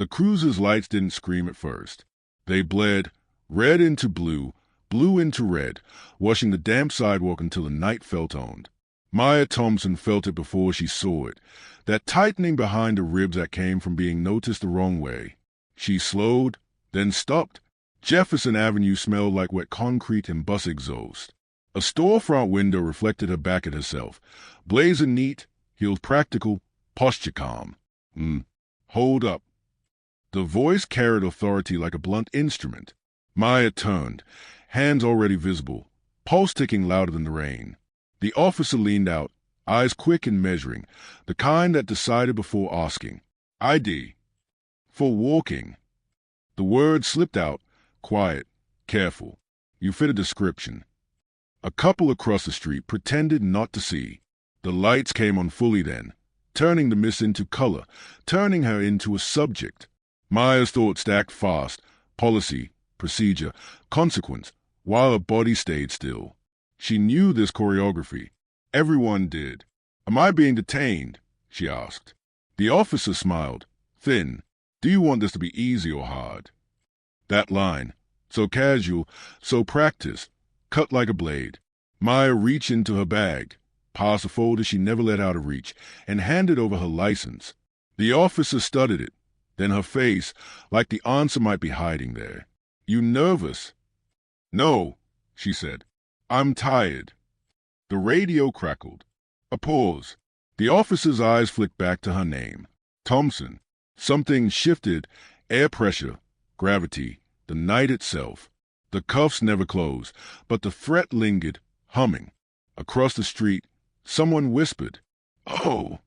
The cruiser's lights didn't scream at first. They bled, red into blue, blue into red, washing the damp sidewalk until the night felt owned. Maya Thompson felt it before she saw it, that tightening behind her ribs that came from being noticed the wrong way. She slowed, then stopped. Jefferson Avenue smelled like wet concrete and bus exhaust. A storefront window reflected her back at herself. Blazer neat, heels practical, posture calm. Hold up. The voice carried authority like a blunt instrument. Maya turned, hands already visible, pulse ticking louder than the rain. The officer leaned out, eyes quick and measuring, the kind that decided before asking. ID. For walking. The words slipped out, quiet, careful. You fit a description. A couple across the street pretended not to see. The lights came on fully then, turning the mist into color, turning her into a subject. Maya's thoughts stacked fast, policy, procedure, consequence, while her body stayed still. She knew this choreography. Everyone did. Am I being detained? She asked. The officer smiled, thin. Do you want this to be easy or hard? That line, so casual, so practiced, cut like a blade. Maya reached into her bag, past a folder she never let out of reach, and handed over her license. The officer studied it, then her face, like the answer might be hiding there. You nervous? No, she said. I'm tired. The radio crackled. A pause. The officer's eyes flicked back to her name. Thompson. Something shifted, air pressure, gravity, the night itself. The cuffs never closed, but the threat lingered, humming. Across the street, someone whispered, "Oh!"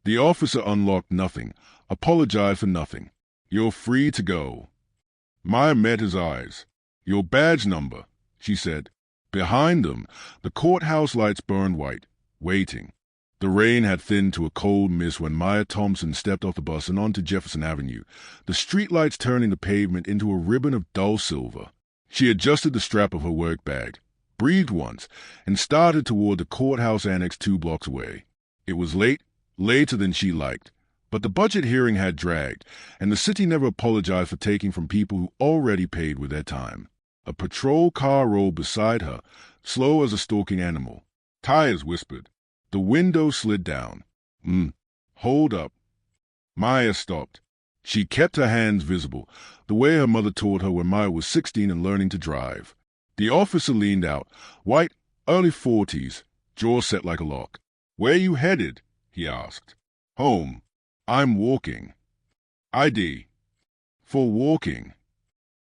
The officer unlocked nothing, apologized for nothing. You're free to go. Maya met his eyes. Your badge number, she said. Behind them, the courthouse lights burned white, waiting. The rain had thinned to a cold mist when Maya Thompson stepped off the bus and onto Jefferson Avenue, the streetlights turning the pavement into a ribbon of dull silver. She adjusted the strap of her work bag, breathed once, and started toward the courthouse annex 2 blocks away. It was late, later than she liked, but the budget hearing had dragged, and the city never apologized for taking from people who already paid with their time. A patrol car rolled beside her, slow as a stalking animal. Tires whispered. The window slid down. Hold up. Maya stopped. She kept her hands visible, the way her mother taught her when Maya was 16 and learning to drive. The officer leaned out, white, early 40s, jaw set like a lock. Where you headed? He asked. Home. I'm walking. ID. For walking.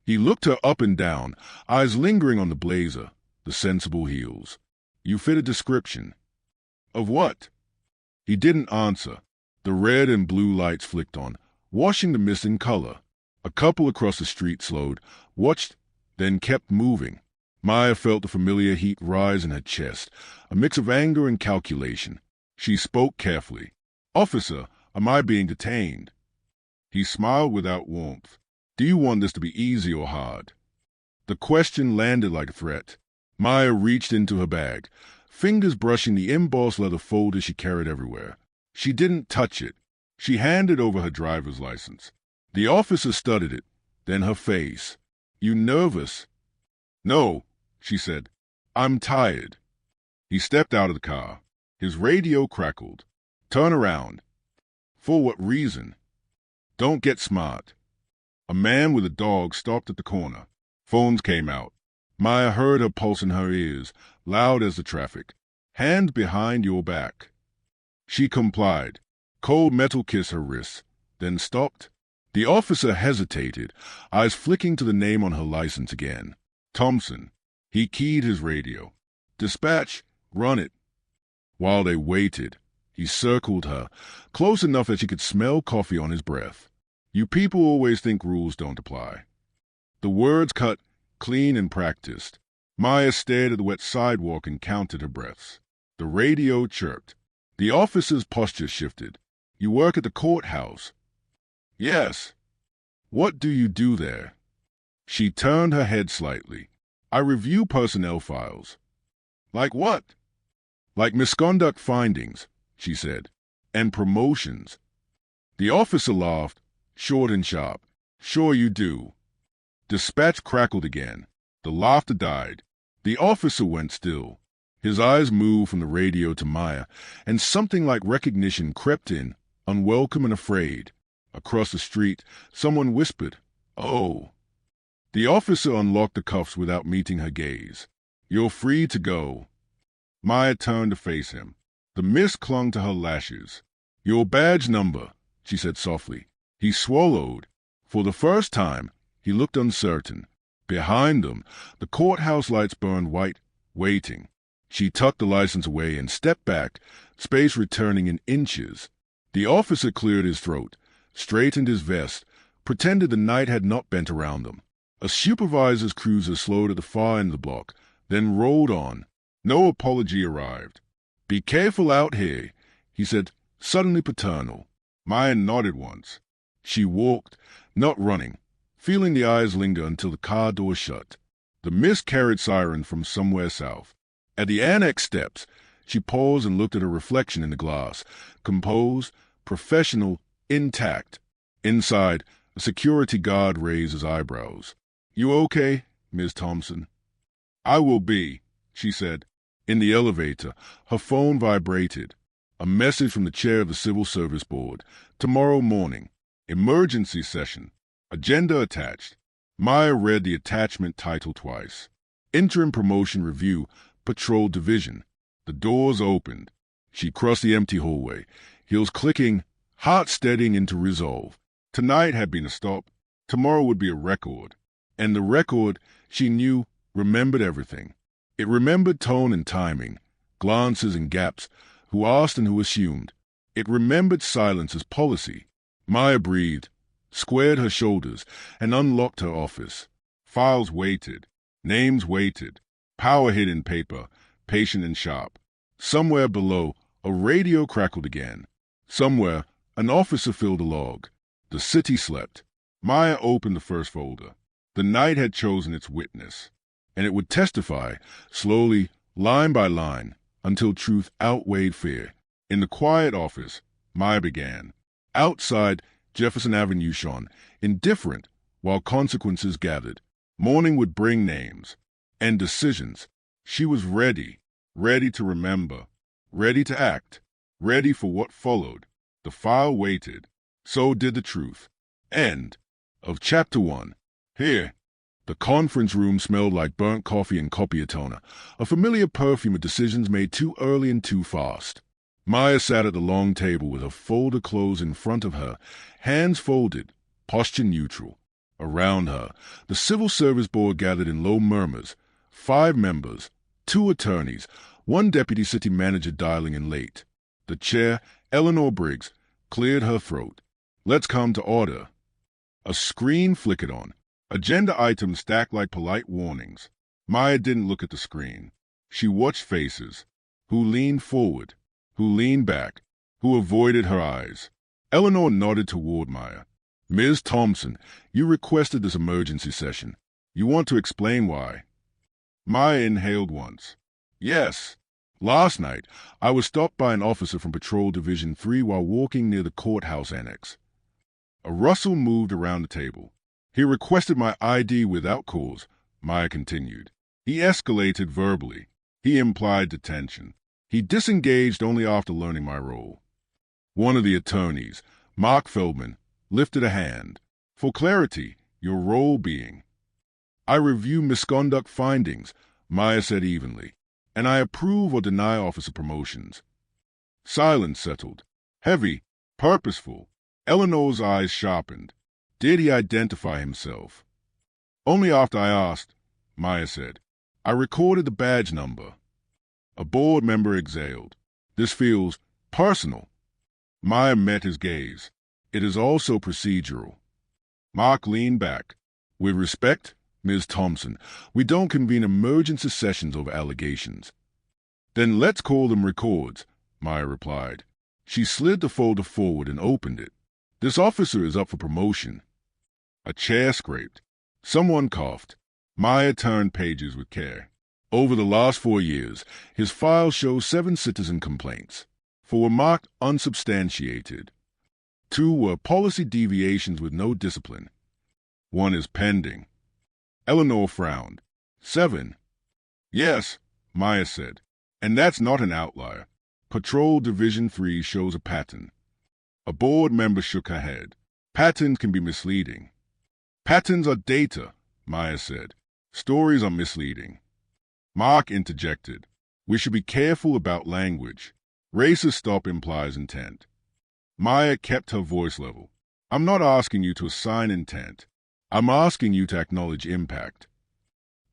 He looked her up and down, eyes lingering on the blazer, the sensible heels. You fit a description. Of what? He didn't answer. The red and blue lights flicked on, washing the mist in color. A couple across the street slowed, watched, then kept moving. Maya felt the familiar heat rise in her chest, a mix of anger and calculation. She spoke carefully. Officer, am I being detained? He smiled without warmth. Do you want this to be easy or hard? The question landed like a threat. Maya reached into her bag, fingers brushing the embossed leather folder she carried everywhere. She didn't touch it. She handed over her driver's license. The officer studied it, then her face. You nervous? No, she said. I'm tired. He stepped out of the car. His radio crackled. Turn around. For what reason? Don't get smart. A man with a dog stopped at the corner. Phones came out. Maya heard her pulse in her ears, loud as the traffic. Hand behind your back. She complied. Cold metal kissed her wrists, then stopped. The officer hesitated, eyes flicking to the name on her license again. Thompson. He keyed his radio. Dispatch, run it. While they waited, he circled her, close enough that she could smell coffee on his breath. You people always think rules don't apply. The words cut, clean and practiced. Maya stared at the wet sidewalk and counted her breaths. The radio chirped. The officer's posture shifted. You work at the courthouse? Yes. What do you do there? She turned her head slightly. I review personnel files. Like what? Like misconduct findings, she said, and promotions. The officer laughed. short and sharp. Sure you do. Dispatch crackled again. The laughter died. The officer went still. His eyes moved from the radio to Maya, and something like recognition crept in, unwelcome and afraid. Across the street, someone whispered, "Oh." The officer unlocked the cuffs without meeting her gaze. "You're free to go." Maya turned to face him. The mist clung to her lashes. "Your badge number," she said softly. He swallowed. For the first time, he looked uncertain. Behind them, the courthouse lights burned white, waiting. She tucked the license away and stepped back, space returning in inches. The officer cleared his throat, straightened his vest, pretended the night had not bent around them. A supervisor's cruiser slowed at the far end of the block, then rolled on. No apology arrived. "Be careful out here," he said, suddenly paternal. Maya nodded once. She walked, not running, feeling the eyes linger until the car door shut. The mist carried sirens from somewhere south. At the annex steps, she paused and looked at her reflection in the glass, composed, professional, intact. Inside, a security guard raised his eyebrows. "You okay, Ms. Thompson?" "I will be," she said. In the elevator, her phone vibrated. A message from the chair of the Civil Service Board. "Tomorrow morning. Emergency session. Agenda attached." Maya read the attachment title twice. Interim Promotion Review, Patrol Division. The doors opened. She crossed the empty hallway, heels clicking, heart steadying into resolve. Tonight had been a stop. Tomorrow would be a record. And the record, she knew, remembered everything. It remembered tone and timing, glances and gaps, who asked and who assumed. It remembered silence as policy. Maya breathed, squared her shoulders, and unlocked her office. Files waited. Names waited. Power hid in paper, patient and sharp. Somewhere below, a radio crackled again. Somewhere, an officer filled a log. The city slept. Maya opened the first folder. The night had chosen its witness, and it would testify, slowly, line by line, until truth outweighed fear. In the quiet office, Maya began. Outside, Jefferson Avenue shone, indifferent, while consequences gathered. Morning would bring names and decisions. She was ready, ready to remember, ready to act, ready for what followed. The file waited. So did the truth. End of Chapter 1. Here, the conference room smelled like burnt coffee and copier toner, a familiar perfume of decisions made too early and too fast. Maya sat at the long table with her folder closed in front of her, hands folded, posture neutral. Around her, the Civil Service Board gathered in low murmurs. 5 members, 2 attorneys, 1 deputy city manager dialing in late. The chair, Eleanor Briggs, cleared her throat. "Let's come to order." A screen flickered on. Agenda items stacked like polite warnings. Maya didn't look at the screen. She watched faces. Who leaned forward, who leaned back, who avoided her eyes. Eleanor nodded toward Maya. "Ms. Thompson, you requested this emergency session. You want to explain why?" Maya inhaled once. "Yes. Last night, I was stopped by an officer from Patrol Division 3 while walking near the courthouse annex." A rustle moved around the table. "He requested my ID without cause," Maya continued. "He escalated verbally. He implied detention. He disengaged only after learning my role." One of the attorneys, Mark Feldman, lifted a hand. "For clarity, your role being—" "I review misconduct findings," Maya said evenly, "and I approve or deny officer promotions." Silence settled. Heavy, purposeful. Eleanor's eyes sharpened. Did he identify himself? "Only after I asked," Maya said. "I recorded the badge number." A board member exhaled. "This feels personal." Maya met his gaze. "It is also procedural." Mark leaned back. "With respect, Ms. Thompson, we don't convene emergency sessions over allegations." "Then let's call them records," Maya replied. She slid the folder forward and opened it. "This officer is up for promotion." A chair scraped. Someone coughed. Maya turned pages with care. Over the last 4 years, his file shows 7 citizen complaints. 4 were marked unsubstantiated. 2 were policy deviations with no discipline. 1 is pending. Eleanor frowned. 7. Yes, Maya said. And that's not an outlier. Patrol Division 3 shows a pattern. A board member shook her head. Patterns can be misleading. Patterns are data, Maya said. Stories are misleading. Mark interjected. We should be careful about language. Racist stop implies intent. Maya kept her voice level. I'm not asking you to assign intent. I'm asking you to acknowledge impact.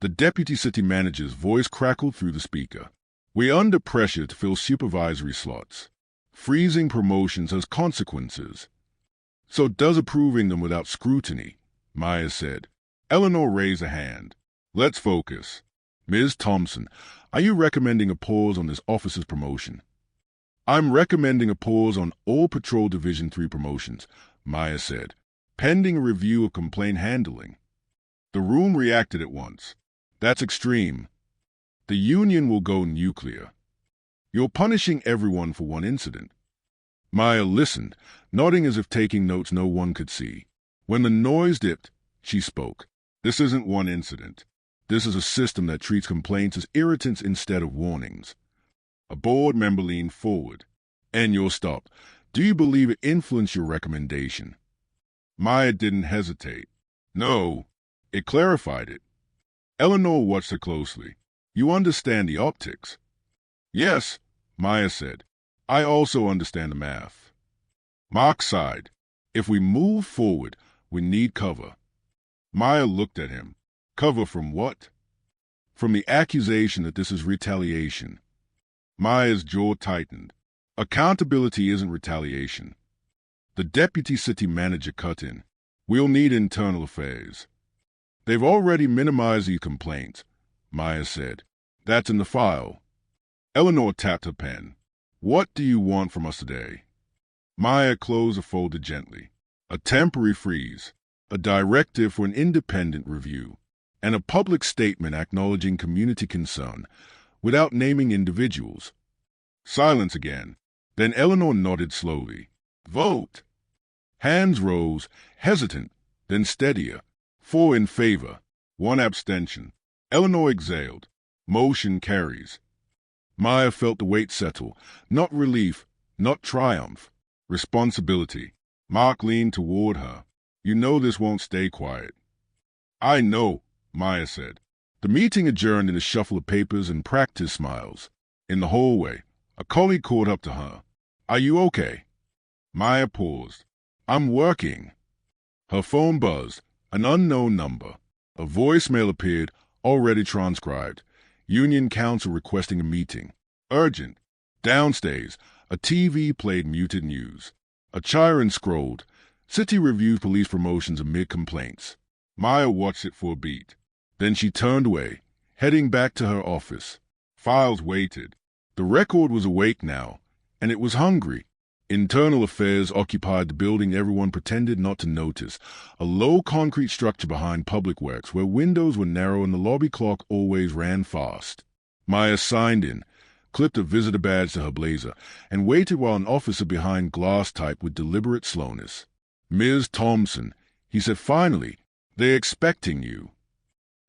The deputy city manager's voice crackled through the speaker. We're under pressure to fill supervisory slots. Freezing promotions has consequences. So does approving them without scrutiny, Maya said. Eleanor raised a hand. Let's focus. Ms. Thompson, are you recommending a pause on this officer's promotion? I'm recommending a pause on all Patrol Division 3 promotions, Maya said, pending a review of complaint handling. The room reacted at once. That's extreme. The union will go nuclear. You're punishing everyone for one incident. Maya listened, nodding as if taking notes no one could see. When the noise dipped, she spoke. This isn't one incident. This is a system that treats complaints as irritants instead of warnings. A board member leaned forward. And you'll stop. Do you believe it influenced your recommendation? Maya didn't hesitate. No, it clarified it. Eleanor watched her closely. You understand the optics? Yes, Maya said. I also understand the math. Mark sighed. If we move forward, we need cover. Maya looked at him. Cover from what? From the accusation that this is retaliation. Maya's jaw tightened. Accountability isn't retaliation. The deputy city manager cut in. We'll need internal affairs. They've already minimized these complaints, Maya said. That's in the file. Eleanor tapped her pen. What do you want from us today? Maya closed the folder gently. A temporary freeze, a directive for an independent review, and a public statement acknowledging community concern without naming individuals. Silence again. Then Eleanor nodded slowly. Vote. Hands rose, hesitant, then steadier. 4 in favor, 1 abstention. Eleanor exhaled. Motion carries. Maya felt the weight settle. Not relief, not triumph. Responsibility. Mark leaned toward her. You know this won't stay quiet. I know, Maya said. The meeting adjourned in a shuffle of papers and practice smiles. In the hallway, a colleague caught up to her. Are you okay? Maya paused. I'm working. Her phone buzzed. An unknown number. A voicemail appeared, already transcribed. Union Council requesting a meeting. Urgent. Downstairs, a TV played muted news. A Chiron scrolled. City reviews police promotions amid complaints. Maya watched it for a beat. Then she turned away, heading back to her office. Files waited. The record was awake now, and it was hungry. Internal affairs occupied the building everyone pretended not to notice, a low concrete structure behind public works where windows were narrow and the lobby clock always ran fast. Maya signed in, clipped a visitor badge to her blazer, and waited while an officer behind glass typed with deliberate slowness. Ms. Thompson, he said finally, they're expecting you.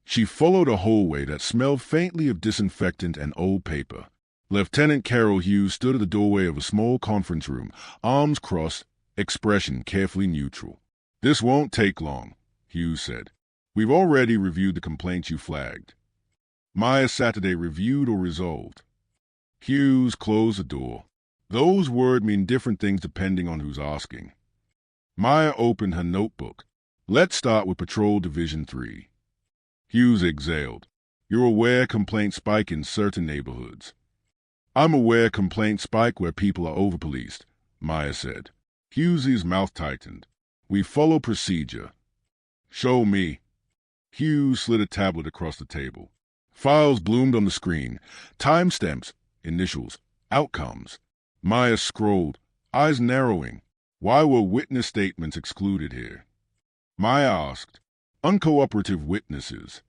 She followed a hallway that smelled faintly of disinfectant and old paper. Lieutenant Carol Hughes stood at the doorway of a small conference room, arms crossed, expression carefully neutral. This won't take long, Hughes said. We've already reviewed the complaints you flagged. Maya Saturday reviewed or resolved. Hughes closed the door. Those words mean different things depending on who's asking. Maya opened her notebook. Let's start with Patrol Division 3. Hughes exhaled. You're aware complaints spike in certain neighborhoods. I'm aware complaints spike where people are over-policed, Maya said. Hughes' mouth tightened. We follow procedure. Show me. Hughes slid a tablet across the table. Files bloomed on the screen. Timestamps, initials, outcomes. Maya scrolled, eyes narrowing. Why were witness statements excluded here? Maya asked. Uncooperative witnesses.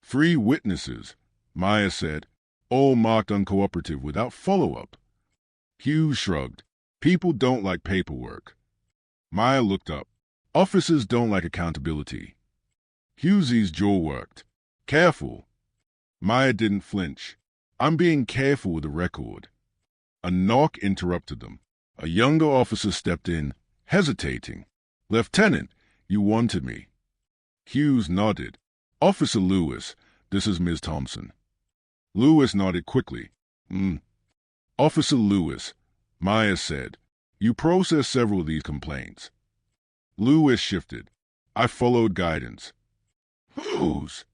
3 witnesses, Maya said. All marked uncooperative without follow-up. Hughes shrugged. People don't like paperwork. Maya looked up. Officers don't like accountability. Hughesy's jaw worked. Careful. Maya didn't flinch. I'm being careful with the record. A knock interrupted them. A younger officer stepped in, hesitating. Lieutenant, you wanted me. Hughes nodded. Officer Lewis, this is Ms. Thompson. Lewis nodded quickly. Officer Lewis, Maya said, you processed several of these complaints. Lewis shifted. I followed guidance. Whose?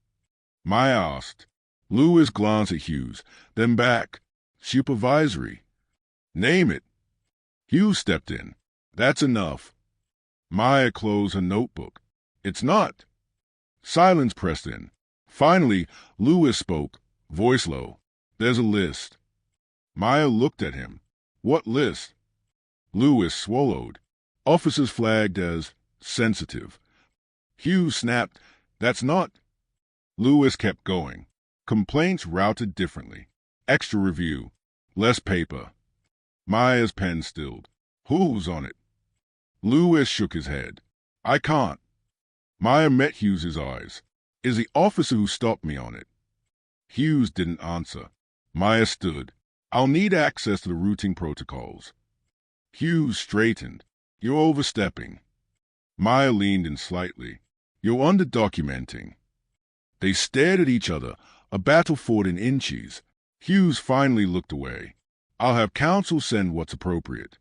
Maya asked. Lewis glanced at Hughes, then back. Supervisory. Name it. Hughes stepped in. That's enough. Maya closed her notebook. It's not. Silence pressed in. Finally, Lewis spoke, voice low. There's a list. Maya looked at him. What list? Lewis swallowed. Officers flagged as sensitive. Hughes snapped. That's not. Lewis kept going. Complaints routed differently. Extra review. Less paper. Maya's pen stilled. Who's on it? Lewis shook his head. I can't. Maya met Hughes's eyes. Is the officer who stopped me on it? Hughes didn't answer. Maya stood. I'll need access to the routing protocols. Hughes straightened. You're overstepping. Maya leaned in slightly. You're under-documenting. They stared at each other, a battle fought in inches. Hughes finally looked away. I'll have counsel send what's appropriate.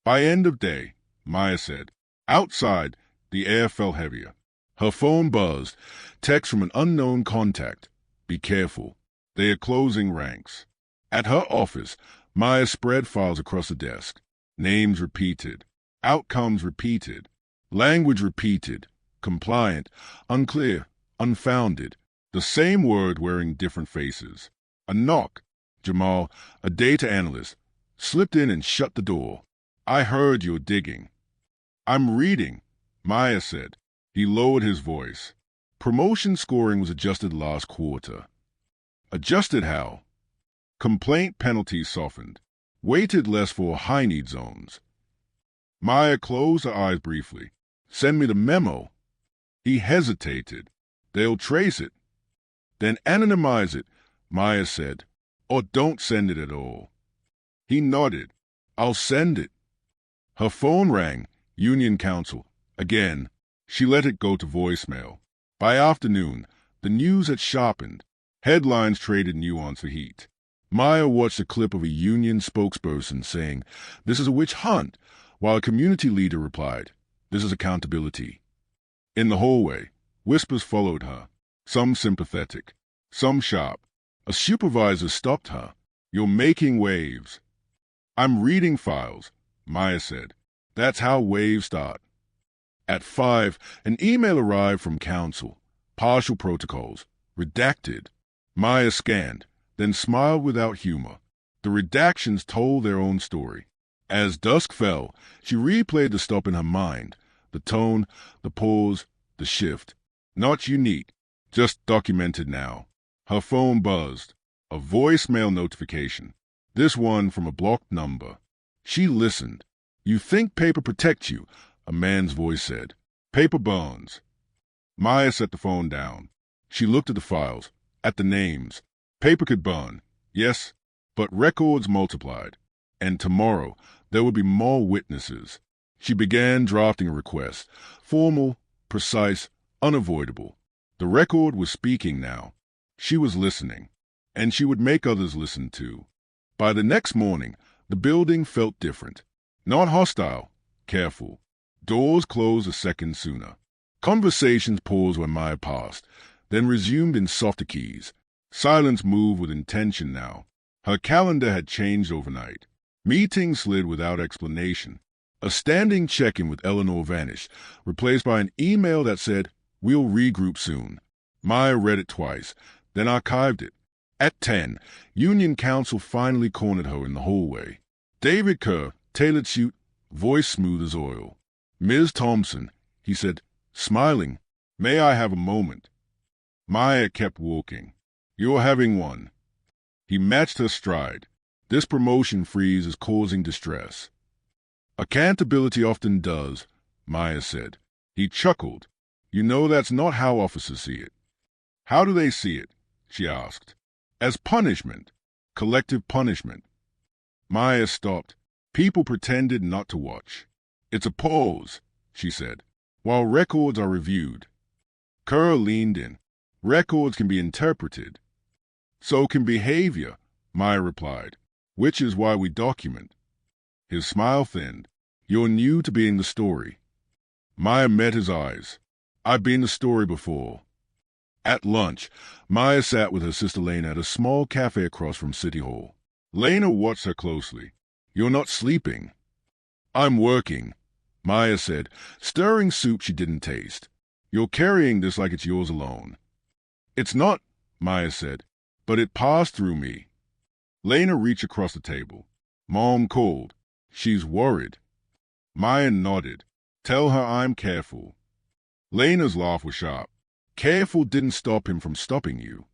By end of day, Maya said. Outside, the air felt heavier. Her phone buzzed. Text from an unknown contact. Be careful. They are closing ranks. At her office, Maya spread files across the desk. Names repeated. Outcomes repeated. Language repeated. Compliant. Unclear. Unfounded. The same word wearing different faces. A knock. Jamal, a data analyst, slipped in and shut the door. I heard you're digging. I'm reading, Maya said. He lowered his voice. Promotion scoring was adjusted last quarter. Adjusted how? Complaint penalties softened. Weighted less for high-need zones. Maya closed her eyes briefly. Send me the memo. He hesitated. They'll trace it. Then anonymize it, Maya said. Or don't send it at all. He nodded. I'll send it. Her phone rang. Union Council. Again. She let it go to voicemail. By afternoon, the news had sharpened. Headlines traded nuance for heat. Maya watched a clip of a union spokesperson saying, "This is a witch hunt," while a community leader replied, "This is accountability." In the hallway, whispers followed her, some sympathetic, some sharp. A supervisor stopped her. "You're making waves." "I'm reading files," Maya said. "That's how waves start." At 5, an email arrived from council. Partial protocols. Redacted. Maya scanned, then smiled without humor. The redactions told their own story. As dusk fell, she replayed the stop in her mind. The tone, the pause, the shift. Not unique, just documented now. Her phone buzzed. A voicemail notification. This one from a blocked number. She listened. "You think paper protects you," a man's voice said. "Paper burns." Maya set the phone down. She looked at the files, at the names. Paper could burn, yes, but records multiplied. And tomorrow, there would be more witnesses. She began drafting a request. Formal, precise, unavoidable. The record was speaking now. She was listening. And she would make others listen too. By the next morning, the building felt different. Not hostile, careful. Doors closed a second sooner. Conversations paused when Maya passed, then resumed in softer keys. Silence moved with intention now. Her calendar had changed overnight. Meetings slid without explanation. A standing check-in with Eleanor vanished, replaced by an email that said, "We'll regroup soon." Maya read it twice, then archived it. At 10, Union Council finally cornered her in the hallway. David Kerr, tailored suit, voice smooth as oil. "Ms. Thompson," he said, smiling, "may I have a moment?" Maya kept walking. "You're having one." He matched her stride. This promotion freeze is causing distress. Accountability often does, Maya said. He chuckled. You know that's not how officers see it. How do they see it? She asked. As punishment. Collective punishment. Maya stopped. People pretended not to watch. It's a pause, she said, while records are reviewed. Kerr leaned in. Records can be interpreted. So can behavior, Maya replied, which is why we document. His smile thinned. You're new to being the story. Maya met his eyes. I've been the story before. At lunch, Maya sat with her sister Lena at a small cafe across from City Hall. Lena watched her closely. You're not sleeping. I'm working, Maya said, stirring soup she didn't taste. You're carrying this like it's yours alone. It's not, Maya said, but it passed through me. Lena reached across the table. Mom called. She's worried. Maya nodded. Tell her I'm careful. Lena's laugh was sharp. Careful didn't stop him from stopping you.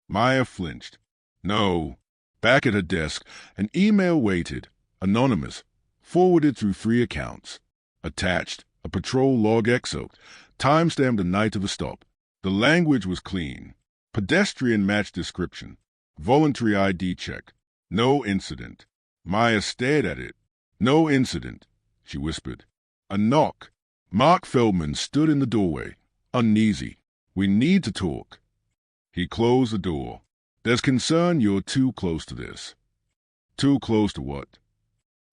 Maya flinched. No. Back at her desk, an email waited, anonymous, forwarded through 3 accounts. Attached, a patrol log excerpt, timestamped the night of the stop. The language was clean. Pedestrian match description. Voluntary ID check. No incident. Maya stared at it. No incident, she whispered. A knock. Mark Feldman stood in the doorway, uneasy. We need to talk. He closed the door. There's concern you're too close to this. Too close to what?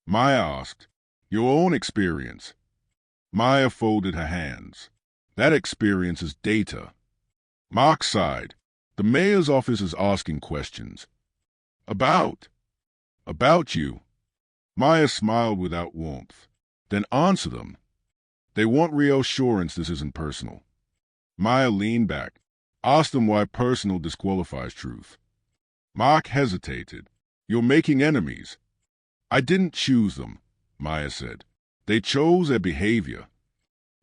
Maya asked. Your own experience. Maya folded her hands. That experience is data. Mark sighed. The mayor's office is asking questions. About you. Maya smiled without warmth. Then answer them. They want reassurance this isn't personal. Maya leaned back. Ask them why personal disqualifies truth. Mark hesitated. You're making enemies. I didn't choose them, Maya said. They chose their behavior.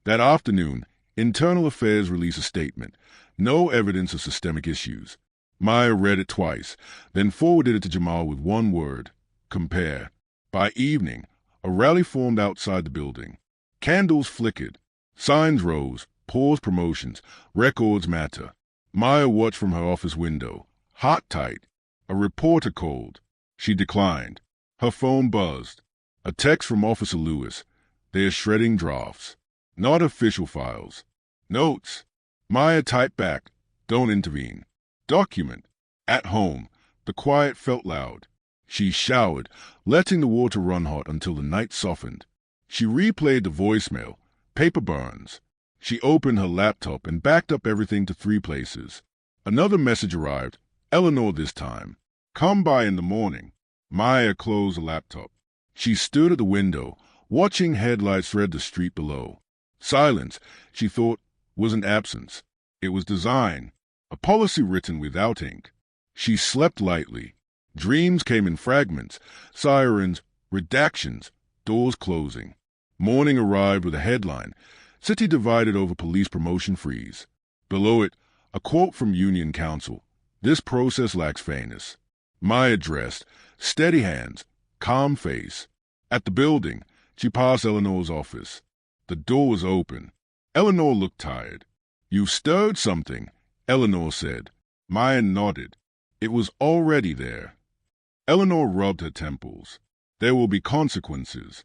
That afternoon, Internal Affairs released a statement. No evidence of systemic issues. Maya read it twice, then forwarded it to Jamal with one word. Compare. By evening, a rally formed outside the building. Candles flickered. Signs rose. Pause promotions. Records matter. Maya watched from her office window. Hot tight. A reporter called. She declined. Her phone buzzed. A text from Officer Lewis. They are shredding drafts. Not official files. Notes. Maya typed back. Don't intervene. Document. At home. The quiet felt loud. She showered, letting the water run hot until the night softened. She replayed the voicemail. Paper burns. She opened her laptop and backed up everything to 3 places. Another message arrived. Eleanor this time. Come by in the morning. Maya closed the laptop. She stood at the window, watching headlights thread the street below. Silence, she thought, wasn't absence. It was design. A policy written without ink. She slept lightly. Dreams came in fragments. Sirens, redactions, doors closing. Morning arrived with a headline. City divided over police promotion freeze. Below it, a quote from Union Council. This process lacks fairness. Maya dressed, steady hands, calm face. At the building, she passed Eleanor's office. The door was open. Eleanor looked tired. You stirred something, Eleanor said. Maya nodded. It was already there. Eleanor rubbed her temples. There will be consequences.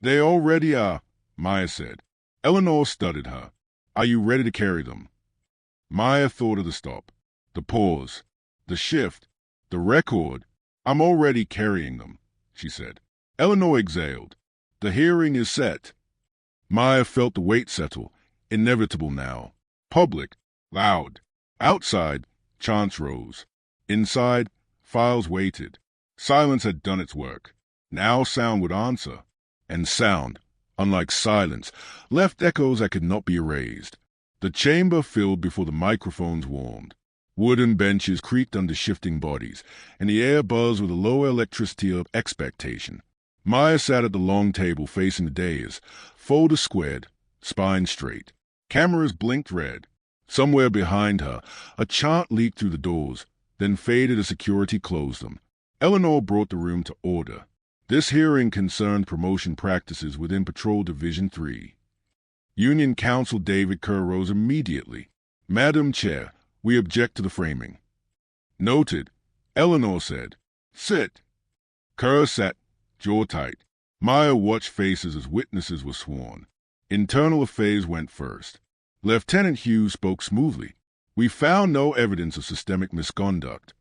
They already are, Maya said. Eleanor studied her. Are you ready to carry them? Maya thought of the stop, the pause, the shift, the record. I'm already carrying them, she said. Eleanor exhaled. The hearing is set. Maya felt the weight settle, inevitable now. Public, loud. Outside, chants rose. Inside, files waited. Silence had done its work. Now sound would answer. And sound, unlike silence, left echoes that could not be erased. The chamber filled before the microphones warmed. Wooden benches creaked under shifting bodies, and the air buzzed with the low electricity of expectation. Maya sat at the long table facing the dais, folders squared, spine straight. Cameras blinked red. Somewhere behind her, a chant leaked through the doors, then faded as security closed them. Eleanor brought the room to order. This hearing concerned promotion practices within Patrol Division 3. Union Counsel David Kerr rose immediately. Madam Chair, we object to the framing. Noted, Eleanor said. Sit. Kerr sat, jaw tight. Maya watched faces as witnesses were sworn. Internal Affairs went first. Lieutenant Hughes spoke smoothly. We found no evidence of systemic misconduct.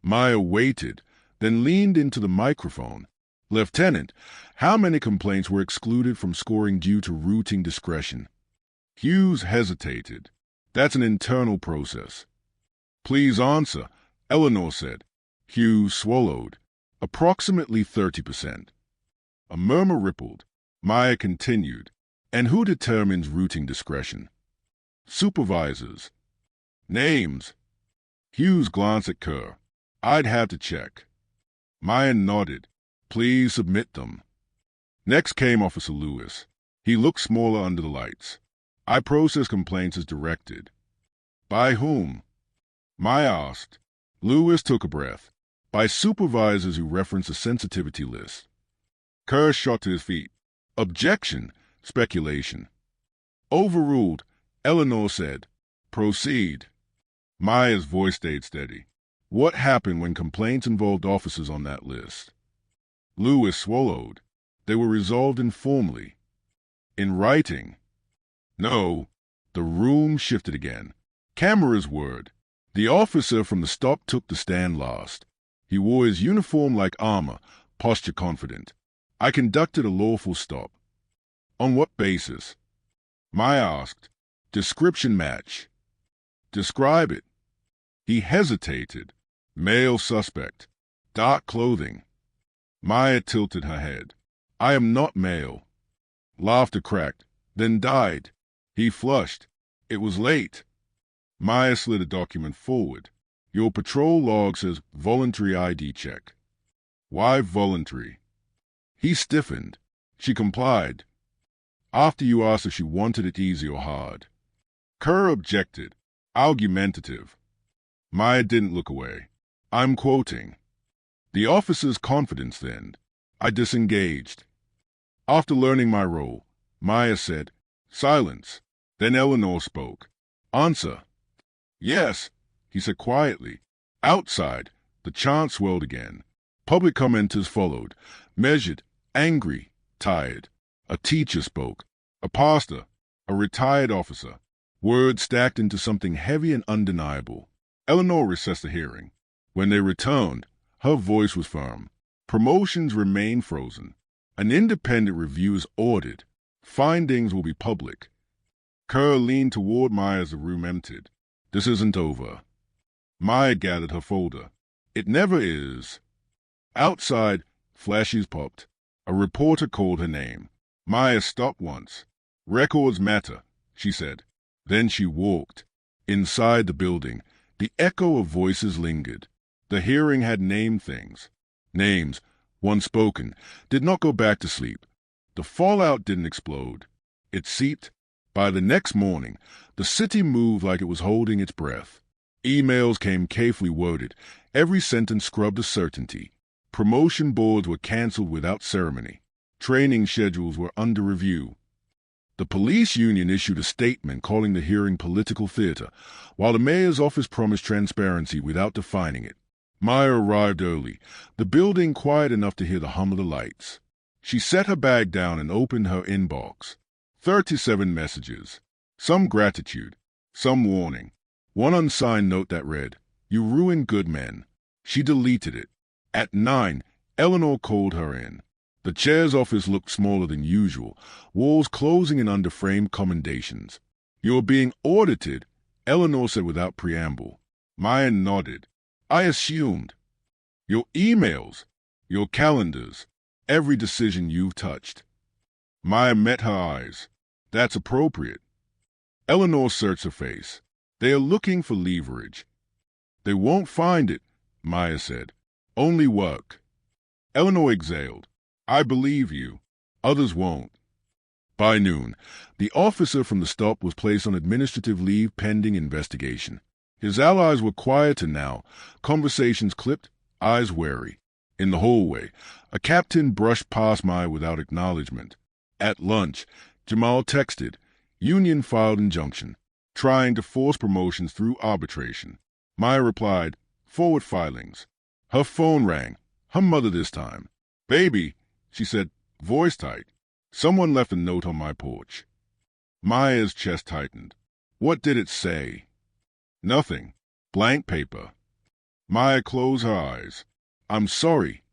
Maya waited, then leaned into the microphone. Lieutenant, how many complaints were excluded from scoring due to routine discretion? Hughes hesitated. That's an internal process. Please answer, Eleanor said. Hughes swallowed. Approximately 30%. A murmur rippled. Maya continued. And who determines routine discretion? Supervisors. Names. Hughes glanced at Kerr. I'd have to check. Maya nodded. Please submit them. Next came Officer Lewis. He looked smaller under the lights. I process complaints as directed. By whom? Maya asked. Lewis took a breath. By supervisors who reference a sensitivity list. Kerr shot to his feet. Objection. Speculation. Overruled, Eleanor said. Proceed. Maya's voice stayed steady. What happened when complaints involved officers on that list? Lewis swallowed. They were resolved informally. In writing. No. The room shifted again. Camera's word. The officer from the stop took the stand last. He wore his uniform like armor, posture confident. I conducted a lawful stop. On what basis? Maya asked. Description match. Describe it. He hesitated. Male suspect. Dark clothing. Maya tilted her head. I am not male. Laughter cracked, then died. He flushed. It was late. Maya slid a document forward. Your patrol log says voluntary ID check. Why voluntary? He stiffened. She complied. After you asked if she wanted it easy or hard. Kerr objected. Argumentative. Maya didn't look away. I'm quoting. The officer's confidence then. I disengaged. After learning my role, Maya said, silence. Then Eleanor spoke. Answer. Yes, he said quietly. Outside, the chant swelled again. Public commenters followed, measured, angry, tired. A teacher spoke. A pastor. A retired officer. Words stacked into something heavy and undeniable. Eleanor recessed the hearing. When they returned, her voice was firm. Promotions remain frozen. An independent review is ordered. Findings will be public. Kerr leaned toward Maya as the room emptied. This isn't over. Maya gathered her folder. It never is. Outside, flashes popped. A reporter called her name. Maya stopped once. Records matter, she said. Then she walked. Inside the building, the echo of voices lingered. The hearing had named things. Names, once spoken, did not go back to sleep. The fallout didn't explode. It seeped. By the next morning, the city moved like it was holding its breath. Emails came carefully worded. Every sentence scrubbed a certainty. Promotion boards were canceled without ceremony. Training schedules were under review. The police union issued a statement calling the hearing political theater, while the mayor's office promised transparency without defining it. Maya arrived early, the building quiet enough to hear the hum of the lights. She set her bag down and opened her inbox. 37 messages. Some gratitude, some warning. One unsigned note that read, "You ruined good men." She deleted it. At 9, Eleanor called her in. The chair's office looked smaller than usual, walls closing in under framed commendations. "You're being audited," Eleanor said without preamble. Maya nodded. "I assumed." "Your emails, your calendars, every decision you've touched." Maya met her eyes. "That's appropriate." Eleanor searched her face. "They are looking for leverage." "They won't find it," Maya said. "Only work." Eleanor exhaled. "I believe you. Others won't." By noon, the officer from the stop was placed on administrative leave pending investigation. His allies were quieter now, conversations clipped, eyes wary. In the hallway, a captain brushed past Maya without acknowledgement. At lunch, Jamal texted, Union filed injunction, trying to force promotions through arbitration. Maya replied, forward filings. Her phone rang. Her mother this time. Baby, she said, voice tight. Someone left a note on my porch. Maya's chest tightened. What did it say? Nothing. Blank paper. Maya closed her eyes. I'm sorry.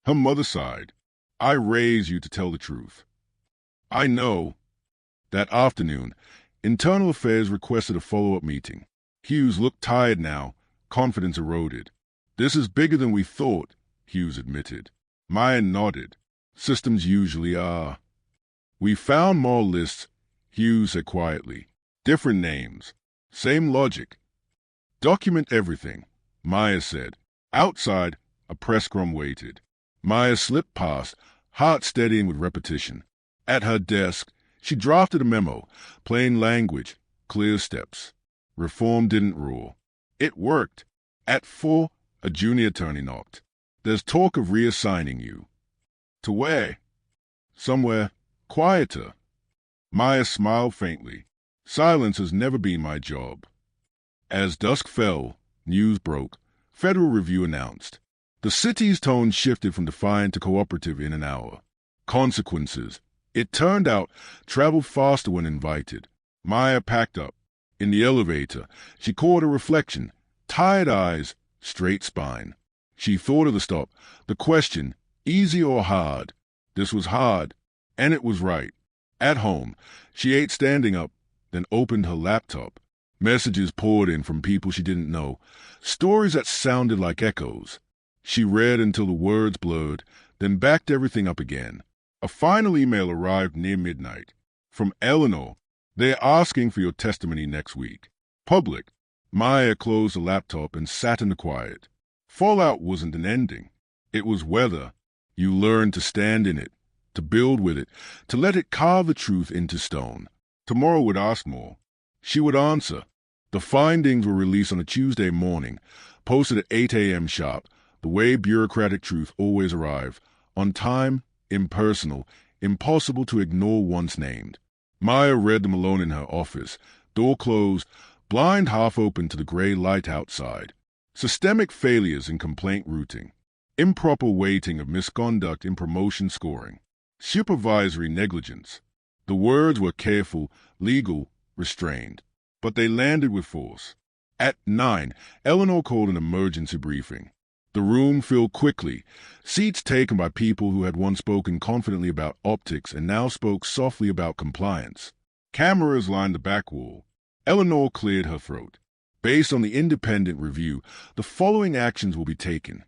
Her mother sighed. I raised you to tell the truth. I know. That afternoon, Internal Affairs requested a follow-up meeting. Hughes looked tired now, confidence eroded. This is bigger than we thought, Hughes admitted. Maya nodded. Systems usually are. We found more lists, Hughes said quietly. Different names. Same logic. Document everything, Maya said. Outside, a press scrum waited. Maya slipped past, heart steadying with repetition. At her desk, she drafted a memo. Plain language, clear steps. Reform didn't rule. It worked. At 4, a junior attorney knocked. There's talk of reassigning you. To where? Somewhere quieter. Maya smiled faintly. Silence has never been my job. As dusk fell, news broke. Federal Review announced. The city's tone shifted from defiant to cooperative in an hour. Consequences. It turned out, traveled faster when invited. Maya packed up. In the elevator, she caught a reflection. Tired eyes, straight spine. She thought of the stop. The question, easy or hard? This was hard, and it was right. At home, she ate standing up, then opened her laptop. Messages poured in from people she didn't know, stories that sounded like echoes. She read until the words blurred, then backed everything up again. A final email arrived near midnight. From Eleanor. They're asking for your testimony next week. Public. Maya closed the laptop and sat in the quiet. Fallout wasn't an ending. It was weather. You learned to stand in it, to build with it, to let it carve the truth into stone. Tomorrow would ask more. She would answer. The findings were released on a Tuesday morning, posted at 8 a.m. sharp, the way bureaucratic truth always arrives, on time, impersonal, impossible to ignore once named. Maya read them alone in her office, door closed, blind half open to the gray light outside. Systemic failures in complaint routing. Improper weighting of misconduct in promotion scoring. Supervisory negligence. The words were careful, legal, restrained. But they landed with force. At 9, Eleanor called an emergency briefing. The room filled quickly, seats taken by people who had once spoken confidently about optics and now spoke softly about compliance. Cameras lined the back wall. Eleanor cleared her throat. Based on the independent review, the following actions will be taken.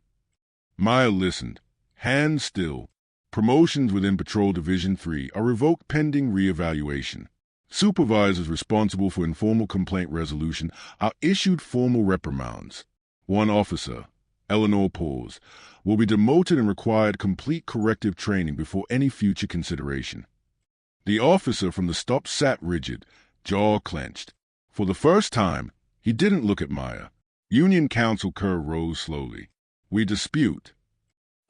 Maya listened. Hands still. Promotions within Patrol Division 3 are revoked pending re-evaluation. Supervisors responsible for informal complaint resolution are issued formal reprimands. One officer, Eleanor paused, will be demoted and required complete corrective training before any future consideration. The officer from the stop sat rigid, jaw clenched. For the first time, he didn't look at Maya. Union Counsel Kerr rose slowly. We dispute.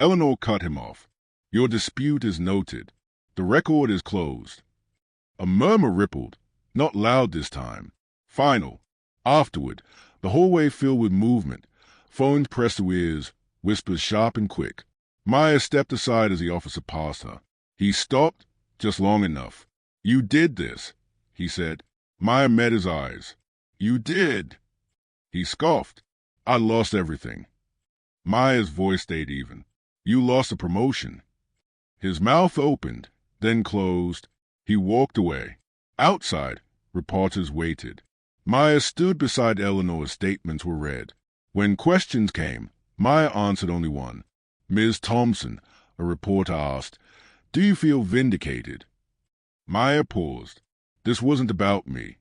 Eleanor cut him off. Your dispute is noted. The record is closed. A murmur rippled, not loud this time. Final. Afterward, the hallway filled with movement. Phones pressed to ears, whispers sharp and quick. Maya stepped aside as the officer passed her. He stopped, just long enough. You did this, he said. Maya met his eyes. You did. He scoffed. I lost everything. Maya's voice stayed even. You lost a promotion. His mouth opened, then closed. He walked away. Outside, reporters waited. Maya stood beside Eleanor as statements were read. When questions came, Maya answered only one. Ms. Thompson, a reporter asked, do you feel vindicated? Maya paused. This wasn't about me.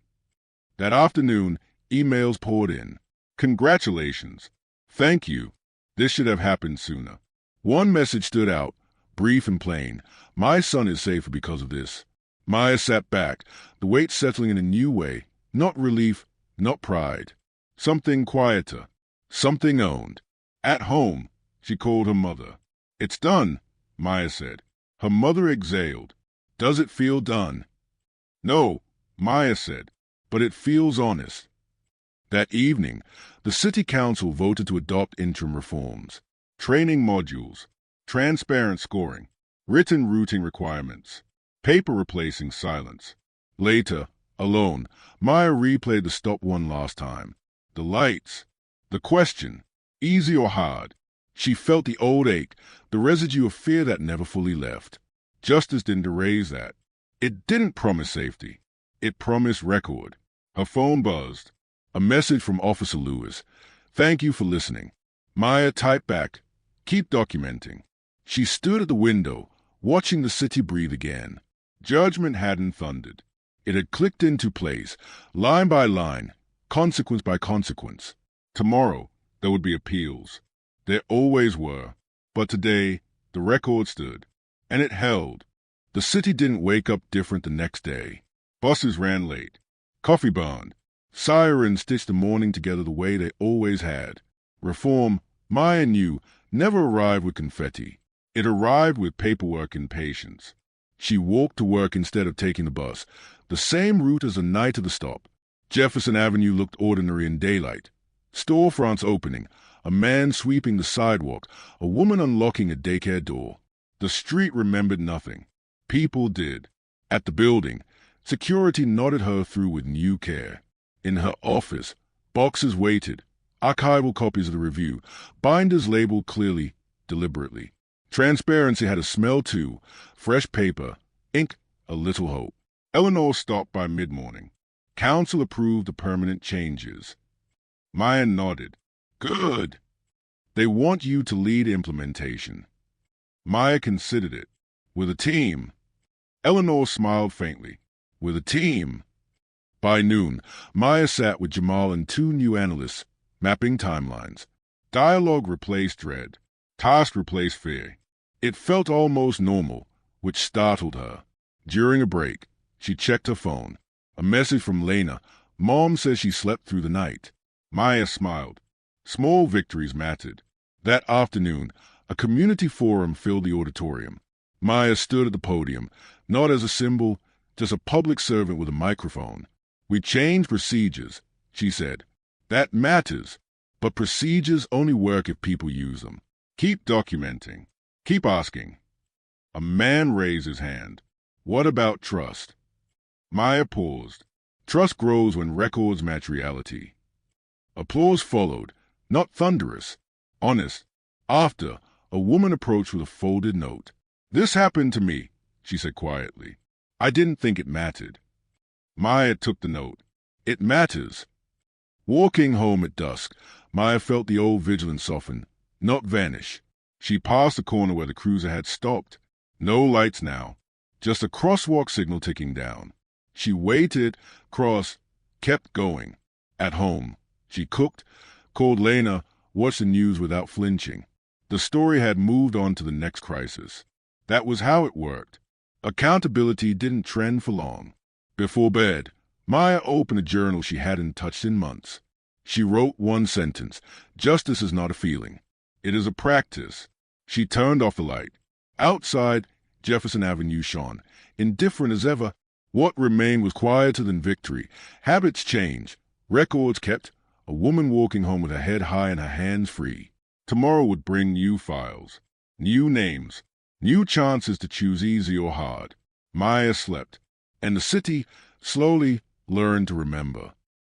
That afternoon, emails poured in. Congratulations. Thank you. This should have happened sooner. One message stood out, brief and plain. My son is safer because of this. Maya sat back, the weight settling in a new way, not relief, not pride. Something quieter, something owned. At home, she called her mother. It's done, Maya said. Her mother exhaled. Does it feel done? No, Maya said, but it feels honest. That evening, the city council voted to adopt interim reforms, training modules, transparent scoring, written routing requirements, paper replacing silence. Later, alone, Maya replayed the stop one last time. The lights, the question, easy or hard. She felt the old ache, the residue of fear that never fully left. Justice didn't erase that. It didn't promise safety. It promised record. Her phone buzzed. A message from Officer Lewis. Thank you for listening. Maya typed back, keep documenting. She stood at the window, watching the city breathe again. Judgment hadn't thundered. It had clicked into place, line by line, consequence by consequence. Tomorrow, there would be appeals. There always were. But today, the record stood. And it held. The city didn't wake up different the next day. Buses ran late. Coffee burned. Sirens stitched the morning together the way they always had. Reform, Maya knew, never arrived with confetti. It arrived with paperwork and patience. She walked to work instead of taking the bus, the same route as the night of the stop. Jefferson Avenue looked ordinary in daylight. Storefronts opening, a man sweeping the sidewalk, a woman unlocking a daycare door. The street remembered nothing. People did. At the building, security nodded her through with new care. In her office, boxes waited, archival copies of the review, binders labeled clearly, deliberately. Transparency had a smell too, fresh paper, ink, a little hope. Eleanor stopped by mid-morning. Council approved the permanent changes. Maya nodded. Good. They want you to lead implementation. Maya considered it. With a team. Eleanor smiled faintly. With a team. By noon, Maya sat with Jamal and 2 new analysts, mapping timelines. Dialogue replaced dread. Task replaced fear. It felt almost normal, which startled her. During a break, she checked her phone. A message from Lena. Mom says she slept through the night. Maya smiled. Small victories mattered. That afternoon, a community forum filled the auditorium. Maya stood at the podium, not as a symbol, just a public servant with a microphone. We changed procedures, she said. That matters, but procedures only work if people use them. Keep documenting. Keep asking. A man raised his hand. What about trust? Maya paused. Trust grows when records match reality. Applause followed, not thunderous, honest. After, a woman approached with a folded note. This happened to me, she said quietly. I didn't think it mattered. Maya took the note. It matters. Walking home at dusk, Maya felt the old vigilance soften, not vanish. She passed the corner where the cruiser had stopped. No lights now, just a crosswalk signal ticking down. She waited, crossed, kept going. At home, she cooked, called Lena, watched the news without flinching. The story had moved on to the next crisis. That was how it worked. Accountability didn't trend for long. Before bed, Maya opened a journal she hadn't touched in months. She wrote one sentence. Justice is not a feeling. It is a practice. She turned off the light. Outside, Jefferson Avenue shone. Indifferent as ever, what remained was quieter than victory. Habits change. Records kept. A woman walking home with her head high and her hands free. Tomorrow would bring new files. New names. New chances to choose easy or hard. Maya slept. And the city slowly learned to remember.